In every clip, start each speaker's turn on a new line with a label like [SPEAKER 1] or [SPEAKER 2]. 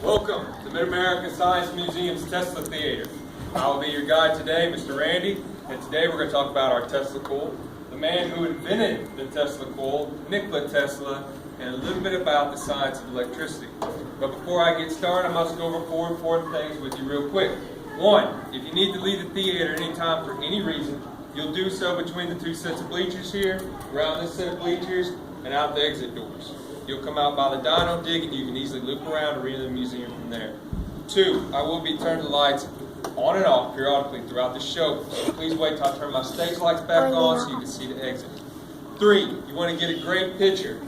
[SPEAKER 1] Welcome to Mid-American Science Museum's Tesla Theater. I will be your guide today, Mr. Randy, and today we're going to talk about our Tesla coil, the man who invented the Tesla coil, Nikola Tesla, and a little bit about the science of electricity. But before I get started, I must go over 4 important things with you real quick. 1, if you need to leave the theater anytime for any reason, you'll do so between the 2 sets of bleachers here, around this set of bleachers, and out the exit doors. You'll come out by the dyno dig and you can easily loop around and read the museum from there. 2, I will be turning the lights on and off periodically throughout the show, so please wait till I turn my stage lights back on so you can see the exit. 3, you want to get a great picture.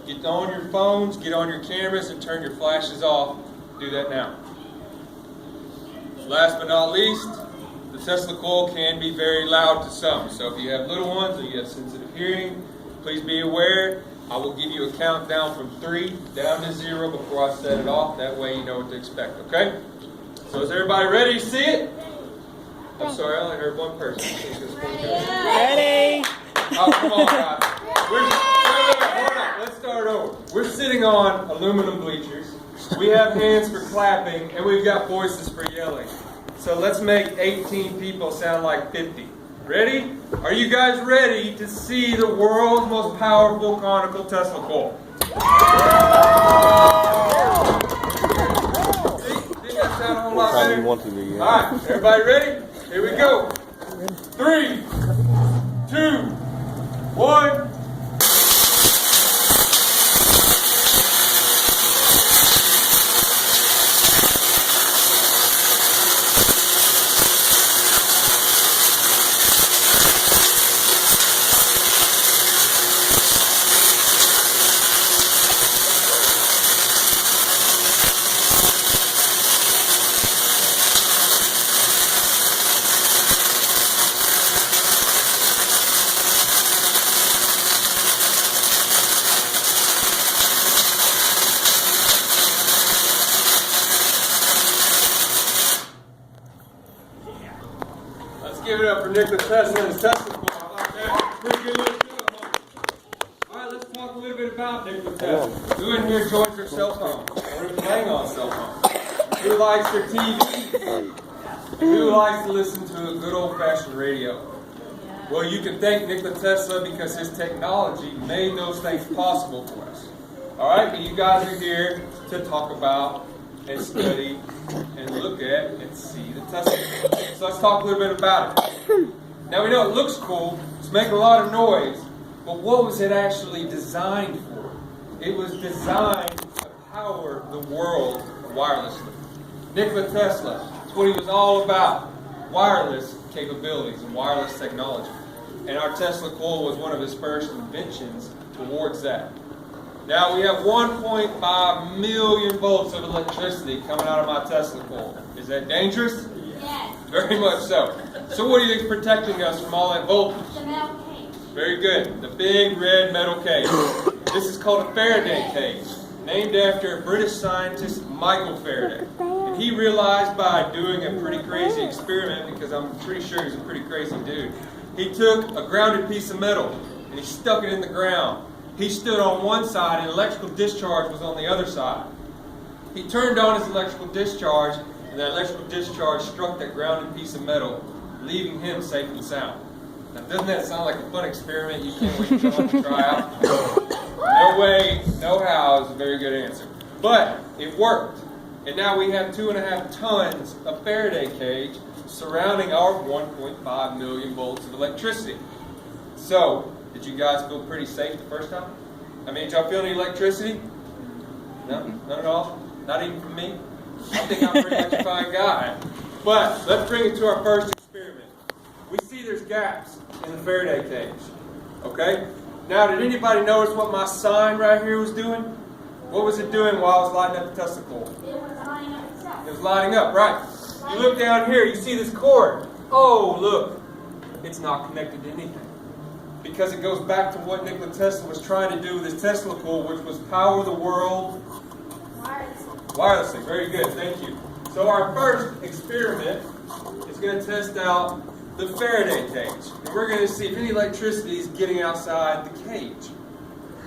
[SPEAKER 1] Get on your phones, get on your cameras, and turn your flashes off. Do that now. Last but not least, the Tesla coil can be very loud to some, so if you have little ones or you have sensitive hearing, please be aware. I will give you a countdown from 3 down to 0 before I set it off. That way you know what to expect, okay? So is everybody ready to see it? I'm sorry, I only heard one person.
[SPEAKER 2] Ready?
[SPEAKER 1] Oh, come on, guys. Hold on. Let's start over. We're sitting on aluminum bleachers. We have hands for clapping, and we've got voices for yelling. So let's make 18 people sound like 50. Ready? Are you guys ready to see the world's most powerful conical Tesla coil? See that sound a whole lot better? Alright, everybody ready? Here we go. 3, 2, 1. Give it up for Nikola Tesla and his Tesla coil. I like that. Pretty good little show, huh? Alright, let's talk a little bit about Nikola Tesla. Who in here enjoys their cell phone? Or is playing on cell phone? Who likes their TV? Who likes to listen to a good old-fashioned radio? Well, you can thank Nikola Tesla because his technology made those things possible for us. Alright, but you guys are here to talk about and study and look at and see the Tesla. So let's talk a little bit about it. Now we know it looks cool, it's making a lot of noise, but what was it actually designed for? It was designed to power the world wirelessly. Nikola Tesla, that's what he was all about, wireless capabilities and wireless technology. And our Tesla coil was one of his first inventions towards that. Now we have 1.5 million volts of electricity coming out of my Tesla coil. Is that dangerous?
[SPEAKER 3] Yes.
[SPEAKER 1] Very much so. So what do you think is protecting us from all that voltage?
[SPEAKER 3] The metal cage.
[SPEAKER 1] Very good. The big red metal cage. This is called a Faraday cage, named after British scientist Michael Faraday. And he realized by doing a pretty crazy experiment, because I'm pretty sure he's a pretty crazy dude, he took a grounded piece of metal and he stuck it in the ground. He stood on one side and electrical discharge was on the other side. He turned on his electrical discharge and that electrical discharge struck that grounded piece of metal, leaving him safe and sound. Now doesn't that sound like a fun experiment you can't wait to try out? No way, no how is a very good answer. But it worked. And now we have 2.5 tons of Faraday cage surrounding our 1.5 million volts of electricity. So, did you guys feel pretty safe the first time? I mean, did y'all feel any electricity? No? None at all? Not even from me? I think I'm pretty much a fine guy. But, let's bring it to our first experiment. We see there's gaps in the Faraday cage. Okay? Now, did anybody notice what my sign right here was doing? What was it doing while I was lighting up the Tesla coil?
[SPEAKER 3] It was lining up itself.
[SPEAKER 1] It was lighting up, right. You look down here, you see this cord. Oh, look. It's not connected to anything. Because it goes back to what Nikola Tesla was trying to do with his Tesla coil, which was power the world wirelessly. Very good, thank you. So our first experiment is going to test out the Faraday cage. And we're going to see if any electricity is getting outside the cage.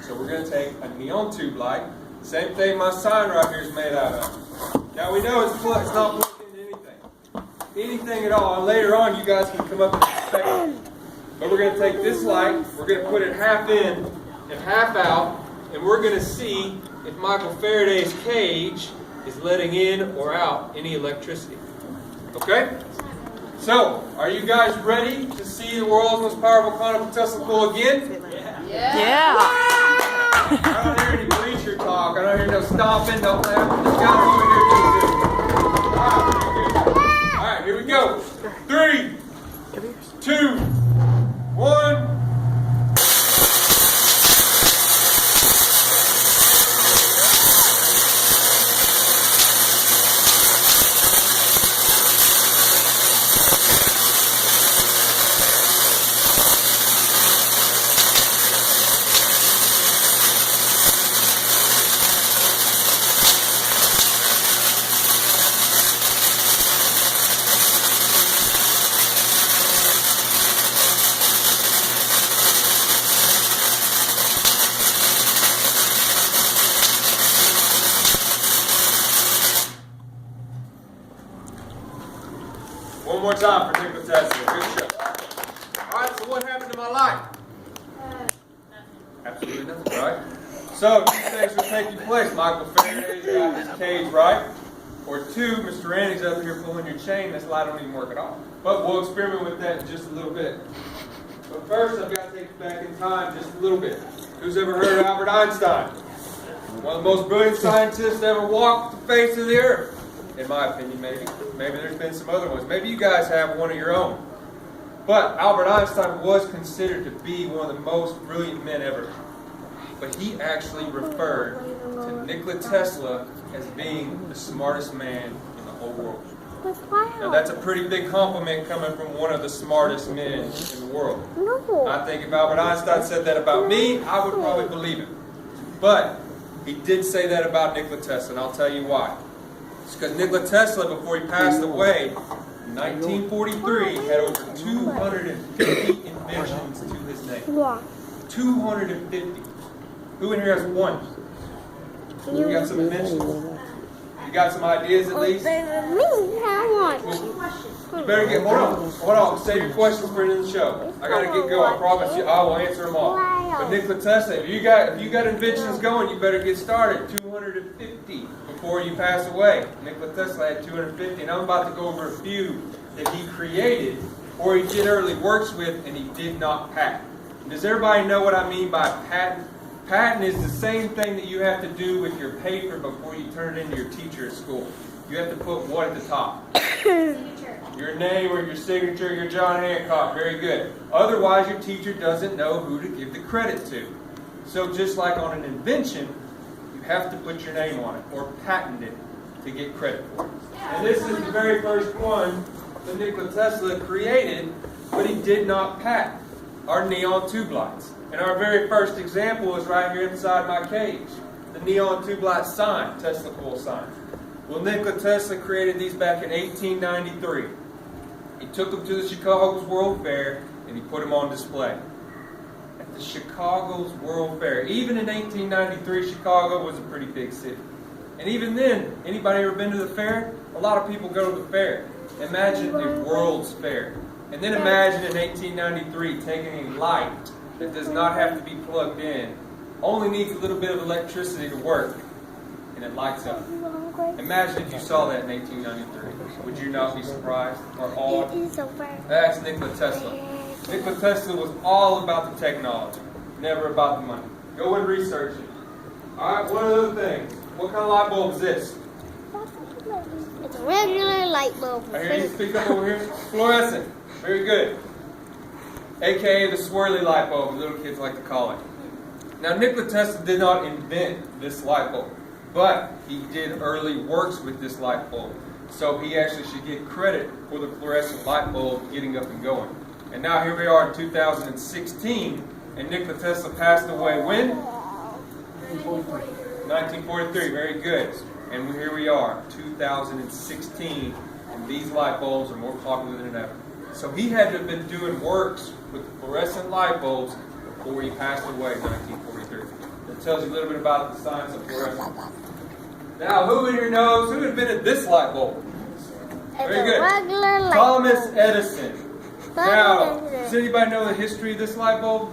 [SPEAKER 1] So we're going to take a neon tube light, Same thing my sign right here is made out of. Now we know it's not plugged into anything at all. And later on, you guys can come up with a spectrum. But we're going to take this light, we're going to put it half in and half out, and we're going to see if Michael Faraday's cage is letting in or out any electricity. Okay? So, are you guys ready to see the world's most powerful quantum Tesla coil again?
[SPEAKER 2] Yeah.
[SPEAKER 1] I don't hear any bleacher talk. I don't hear no stomping, no clapping. Just got over here. All right, here we go. 3, 2, 1. One more time for Nikola Tesla. Good show. All right, so what happened to my life? Absolutely nothing, right? So, two things are taking place. Michael Faraday's got his cage, right? Or two, Mr. Randy's up here pulling your chain. This light don't even work at all. But we'll experiment with that in just a little bit. But first, I've got to take you back in time just a little bit. Who's ever heard of Albert Einstein? One of the most brilliant scientists to ever walk the face of the earth. In my opinion, maybe. Maybe there's been some other ones. Maybe you guys have one of your own. But Albert Einstein was considered to be one of the most brilliant men ever. But he actually referred to Nikola Tesla as being the smartest man in the whole world. Now that's a pretty big compliment coming from one of the smartest men in the world. I think if Albert Einstein said that about me, I would probably believe it. But he did say that about Nikola Tesla, and I'll tell you why. It's because Nikola Tesla, before he passed away in 1943, had over 250 inventions to his name. 250. Who in here has one? You got some inventions? You got some ideas at least? You better get, hold on, save your questions for the end of the show. I gotta get going, I promise you, I will answer them all. But Nikola Tesla, if you got inventions going, you better get started. 250 before you pass away. Nikola Tesla had 250, and I'm about to go over a few that he created, or he did early works with, and he did not patent. Does everybody know what I mean by patent? Patent is the same thing that you have to do with your paper before you turn it into your teacher at school. You have to put what at the top? Your name or your signature, your John Hancock. Very good. Otherwise, your teacher doesn't know who to give the credit to. So just like on an invention, you have to put your name on it or patent it to get credit for it. And this is the very first one that Nikola Tesla created, but he did not patent. Our neon tube lights. And our very first example is right here inside my cage. The neon tube light sign, Tesla coil sign. Well, Nikola Tesla created these back in 1893. He took them to the Chicago's World Fair and he put them on display. At the Chicago's World Fair. Even in 1893, Chicago was a pretty big city. And even then, anybody ever been to the fair? A lot of people go to the fair. Imagine the World's Fair. And then imagine in 1893 taking a light that does not have to be plugged in, only needs a little bit of electricity to work, and it lights up. Imagine if you saw that in 1893. Would you not be surprised or awed? That's Nikola Tesla. Nikola Tesla was all about the technology, never about the money. Go and research it. Alright, one other thing. What kind of light bulb is this?
[SPEAKER 4] It's a regular light bulb.
[SPEAKER 1] I hear you speak up over here. Fluorescent. Very good. AKA the swirly light bulb, little kids like to call it. Now, Nikola Tesla did not invent this light bulb, but he did early works with this light bulb. So he actually should get credit for the fluorescent light bulb getting up and going. And now here we are in 2016, and Nikola Tesla passed away when? 1943, very good. And here we are, 2016, and these light bulbs are more popular than ever. So he had to have been doing works with fluorescent light bulbs before he passed away in 1943. It tells you a little bit about the science of fluorescence. Now, who in here knows who invented this light bulb? Very good.
[SPEAKER 4] Regular light
[SPEAKER 1] Thomas
[SPEAKER 4] bulb.
[SPEAKER 1] Edison. Now, does anybody know the history of this light bulb?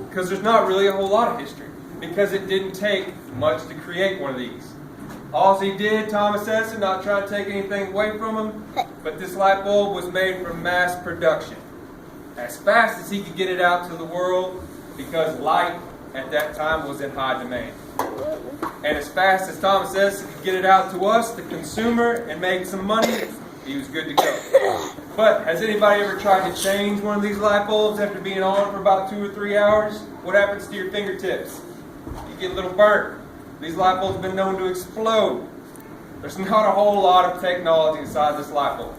[SPEAKER 1] Because there's not really a whole lot of history. Because it didn't take much to create one of these. All he did, Thomas Edison, not trying to take anything away from him, but this light bulb was made for mass production. As fast as he could get it out to the world, because light at that time was in high demand. And as fast as Thomas Edison could get it out to us, the consumer, and make some money, he was good to go. But has anybody ever tried to change one of these light bulbs after being on for about 2 or 3 hours? What happens to your fingertips? You get a little burnt. These light bulbs have been known to explode. There's not a whole lot of technology inside this light bulb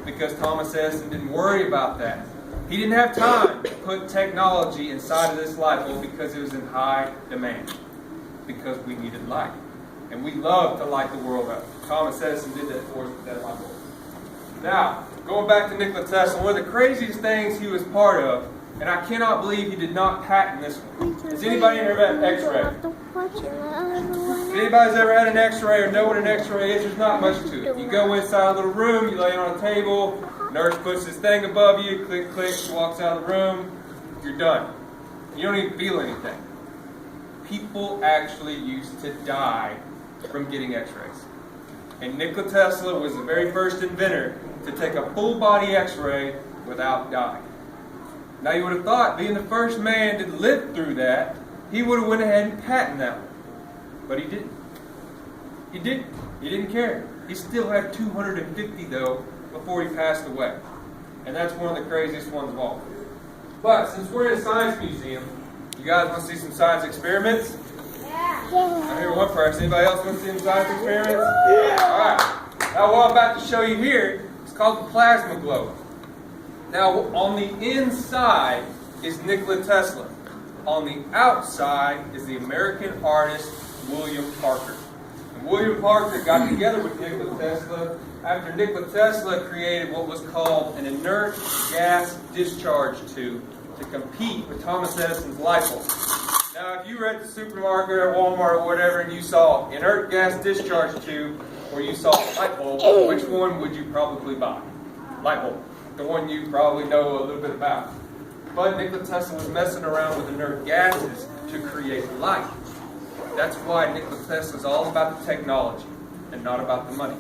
[SPEAKER 1] because Thomas Edison didn't worry about that. He didn't have time to put technology inside of this light bulb because it was in high demand. Because we needed light. And we love to light the world up. Thomas Edison did that for us with that light bulb. Now, going back to Nikola Tesla, one of the craziest things he was part of, and I cannot believe he did not patent this one. Has anybody ever had an X-ray? If anybody's ever had an X-ray or know what an X-ray is, there's not much to it. You go inside a little room, you lay it on a table, nurse puts this thing above you, click, click, she walks out of the room, you're done. You don't even feel anything. People actually used to die from getting X-rays. And Nikola Tesla was the very first inventor to take a full body X-ray without dying. Now you would have thought, being the first man to live through that, he would have went ahead and patented that one. But he didn't. He didn't. He didn't care. He still had 250 though before he passed away. And that's one of the craziest ones of all. But since we're in a science museum, you guys want to see some science experiments? I hear one person. Anybody else want to see some science experiments? Yeah. All right. Now what I'm about to show you here is called the plasma globe. Now on the inside is Nikola Tesla. On the outside is the American artist William Parker. And William Parker got together with Nikola Tesla after Nikola Tesla created what was called an inert gas discharge tube to compete with Thomas Edison's light bulb. Now, if you were at the supermarket or Walmart or whatever and you saw inert gas discharge tube or you saw a light bulb, which one would you probably buy? Light bulb. The one you probably know a little bit about. But Nikola Tesla was messing around with inert gases to create light. That's why Nikola Tesla is all about the technology and not about the money.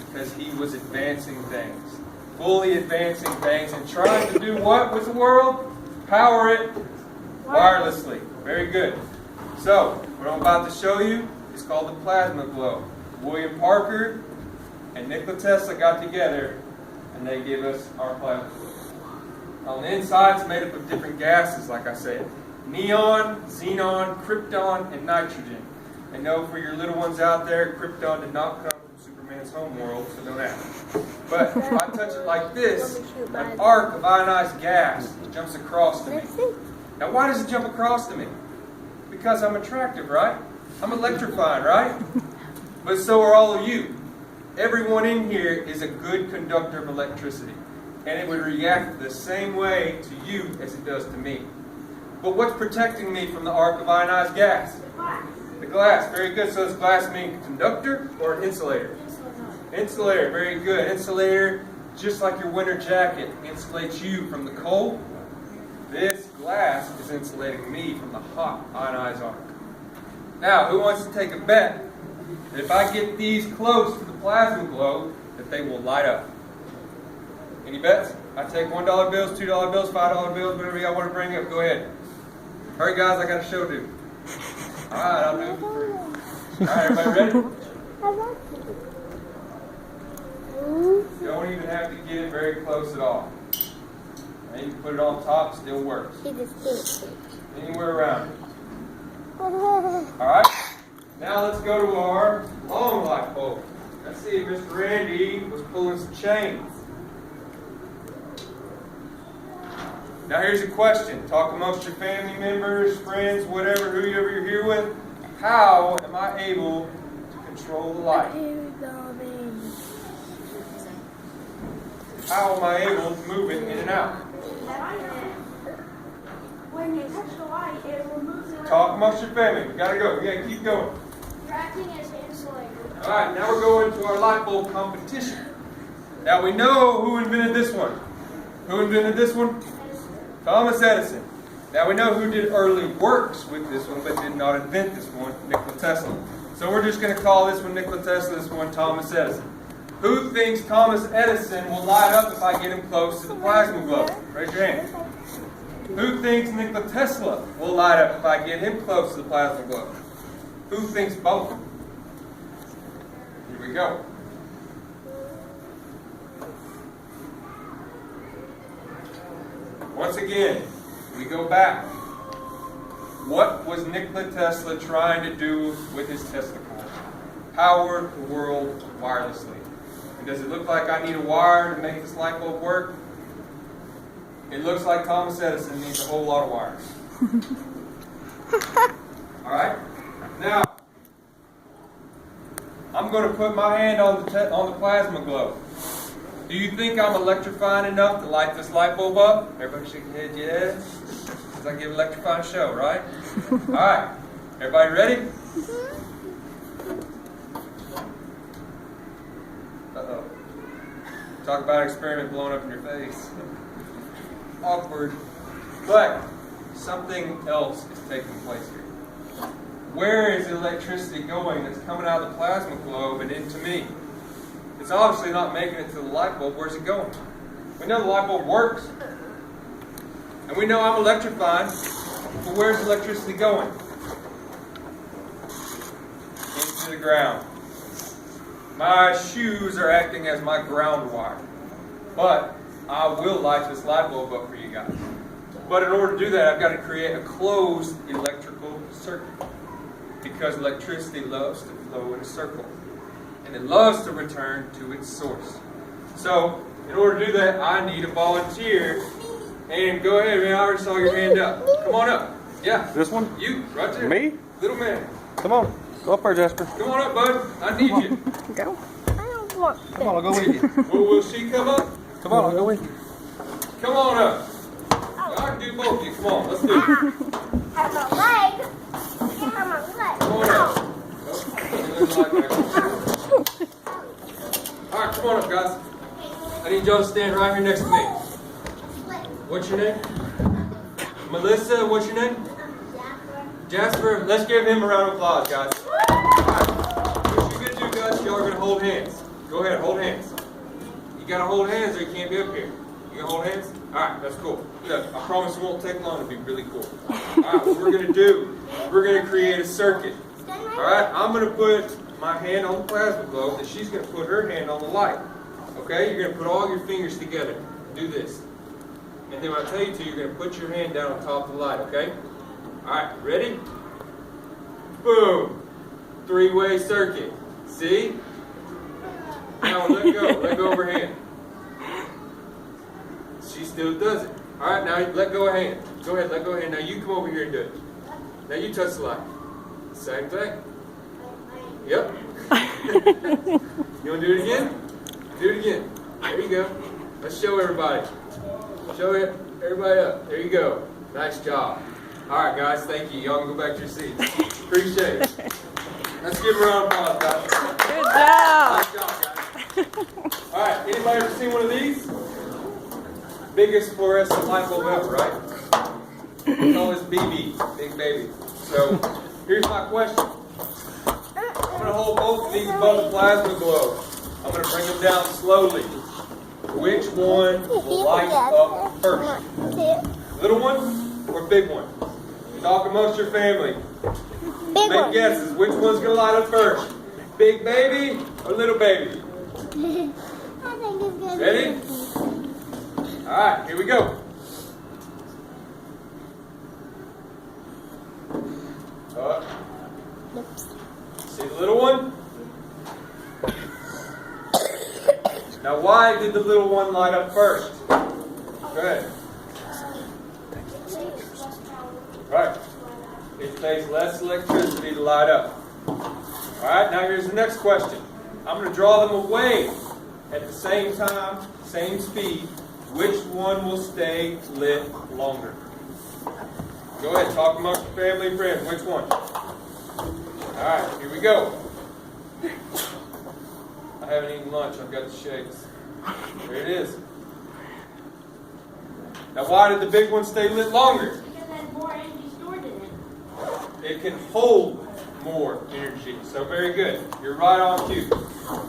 [SPEAKER 1] Because he was advancing things. Fully advancing things and trying to do what with the world? Power it wirelessly. Very good. So, what I'm about to show you is called the plasma globe. William Parker and Nikola Tesla got together and they gave us our plasma globe. On the inside, it's made up of different gases, like I said. Neon, xenon, krypton, and nitrogen. And know for your little ones out there, krypton did not come from Superman's homeworld, so don't ask. But if I touch it like this, an arc of ionized gas jumps across to me. Now, why does it jump across to me? Because I'm attractive, right? I'm electrifying, right? But so are all of you. Everyone in here is a good conductor of electricity. And it would react the same way to you as it does to me. But what's protecting me from the arc of ionized gas? The glass. Very good. So does glass mean conductor or an insulator? Insulator. Very good. Insulator, just like your winter jacket insulates you from the cold, this glass is insulating me from the hot ionized arc. Now, who wants to take a bet that if I get these close to the plasma globe, that they will light up? Any bets? I take $1 bills, $2 bills, $5 bills, whatever y'all want to bring up. Go ahead. Hurry, guys, I got a show to do. All right, I'll do it for free. All right, everybody ready? You don't even have to get it very close at all. And you can put it on top, still works. Anywhere around it. All right. Now let's go to our long light bulb. Let's see if Mr. Randy was pulling some chains. Now here's a question. Talk amongst your family members, friends, whatever, whoever you're here with. How am I able to control the light? How am I able to move it in and out?
[SPEAKER 3] when you touch the light, it removes the
[SPEAKER 1] Talk amongst your family. We gotta go. We gotta keep going.
[SPEAKER 3] You're acting as an insulator.
[SPEAKER 1] All right, now we're going to our light bulb competition. Now we know who invented this one. Who invented this one? Thomas Edison. Now we know who did early works with this one, but did not invent this one, Nikola Tesla. So we're just going to call this one Nikola Tesla, this one Thomas Edison. Who thinks Thomas Edison will light up if I get him close to the plasma globe? Raise your hand. Who thinks Nikola Tesla will light up if I get him close to the plasma globe? Who thinks both? Here we go. Once again, we go back. What was Nikola Tesla trying to do with his Tesla coil? Power the world wirelessly. And does it look like I need a wire to make this light bulb work? It looks like Thomas Edison needs a whole lot of wires. Alright? Now, I'm going to put my hand on the plasma globe. Do you think I'm electrifying enough to light this light bulb up? Everybody shake your head, yes. Because I give an electrifying show, right? Alright. Everybody ready? Uh-oh. Talk about an experiment blowing up in your face. Awkward. But something else is taking place here. Where is the electricity going that's coming out of the plasma globe and into me? It's obviously not making it to the light bulb. Where's it going? We know the light bulb works. And we know I'm electrifying. But where's the electricity going? Into the ground. My shoes are acting as my ground wire. But I will light this light bulb up for you guys. But in order to do that, I've got to create a closed electrical circuit. Because electricity loves to flow in a circle. And it loves to return to its source. So, in order to do that, I need a volunteer. And go ahead, man. I already saw your hand up. Come on up. Yeah.
[SPEAKER 2] This one?
[SPEAKER 1] You, right there.
[SPEAKER 2] Me?
[SPEAKER 1] Little man.
[SPEAKER 2] Come on. Go up there, Jasper.
[SPEAKER 1] Come on up, bud. I need you.
[SPEAKER 2] Go.
[SPEAKER 4] I don't want
[SPEAKER 2] Come on, I'll go with you.
[SPEAKER 1] Will she come up?
[SPEAKER 2] Come on, I'll go with you.
[SPEAKER 1] Come on up. I can do both of you. Come on, let's do it.
[SPEAKER 4] have a leg. You have a leg.
[SPEAKER 1] Come on up. Alright, come on up, guys. I need y'all to stand right here next to me. What's your name? Melissa, what's your name? Jasper. Let's give him a round of applause, guys. Alright. What you're going to do, guys, y'all are going to hold hands. Go ahead, hold hands. You got to hold hands or you can't be up here. You going to hold hands? Alright, that's cool. Look, I promise it won't take long. It'll be really cool. Alright, what we're going to do, we're going to create a circuit. Alright, I'm going to put my hand on the plasma globe and she's going to put her hand on the light. Okay, you're going to put all your fingers together. Do this. And then when I tell you to, you're going to put your hand down on top of the light, okay? Alright, ready? Boom! Three-way circuit. See? Now let go. Let go of her hand. She still does it. Alright, now let go of her hand. Go ahead, let go of her hand. Now you come over here and do it. Now you touch the light. Same thing. Yep. You want to do it again? Do it again. There you go. Let's show everybody. Show it. Everybody up. There you go. Nice job. Alright guys, thank you. Y'all can go back to your seats. Appreciate it. Let's give them a round of applause, guys.
[SPEAKER 2] Good job.
[SPEAKER 1] Nice job, guys. Alright, anybody ever seen one of these? Biggest fluorescent light bulb ever, right? We call this BB, Big Baby. So, here's my question. I'm going to hold both of these above the plasma globe. I'm going to bring them down slowly. Which one will light up first? Little one or big one? Talk amongst your family.
[SPEAKER 4] Big
[SPEAKER 1] Make
[SPEAKER 4] one.
[SPEAKER 1] guesses. Which one's going to light up first? Big baby or little baby?
[SPEAKER 4] I think it's good.
[SPEAKER 1] Ready? Alright, here we go. See the little one? Now why did the little one light up first? Go ahead. Right. It takes less electricity to light up. Alright, now here's the next question. I'm going to draw them away at the same time, same speed. Which one will stay lit longer? Go ahead, talk amongst your family and friends. Which one? Alright, here we go. I haven't eaten lunch. I've got the shakes. There it is. Now, why did the big one stay lit longer?
[SPEAKER 3] Because it has more energy stored in it.
[SPEAKER 1] It can hold more energy. So very good. You're right on cue.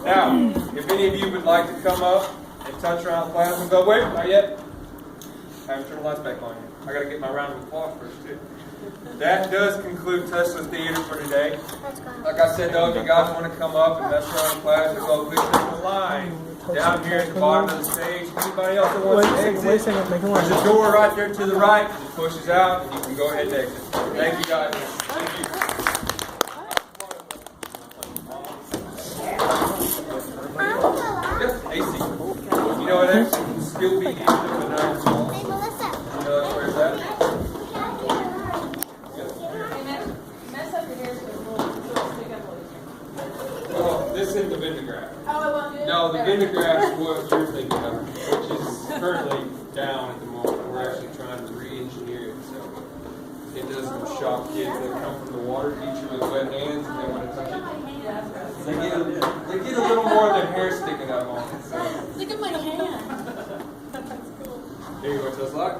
[SPEAKER 1] Now, if any of you would like to come up and touch around the plasma, go, wait, not yet. I haven't turned the lights back on yet. I got to get my round of applause first, too. That does conclude Tesla Theater for today. Like I said, though, if you guys want to come up and mess around the plasma, go please take the line down here at the bottom of the stage. Anybody else that wants to exit?
[SPEAKER 2] Wait a second, make a line.
[SPEAKER 1] There's a door right there to the right. It pushes out, and you can go ahead and exit. Thank you, guys. Thank you. Yes, AC. You know what actually can still be used in the night wall?
[SPEAKER 4] Hey, Melissa.
[SPEAKER 1] You know that's where it's at?
[SPEAKER 5] Mess up your hair so it'll stick up all your
[SPEAKER 1] Well, this isn't the Vendigraph.
[SPEAKER 5] Oh, it won't do it?
[SPEAKER 1] No, the Vendigraph is what you're thinking of, which is currently down at the moment. We're actually trying to re-engineer it so it doesn't shock kids that come from the water, eat you with wet hands, and they want to touch it. They get a little more of their hair sticking up on it. So.
[SPEAKER 5] Look at my hand.
[SPEAKER 1] Here you go, touch lock.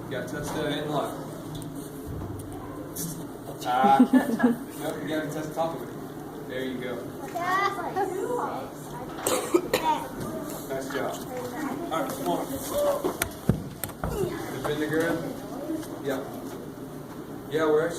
[SPEAKER 1] You got to touch that and lock. No, you got to touch the top of it. There you go. Nice job. Alright, come on. The vinegar? Yeah. Yeah, we're actually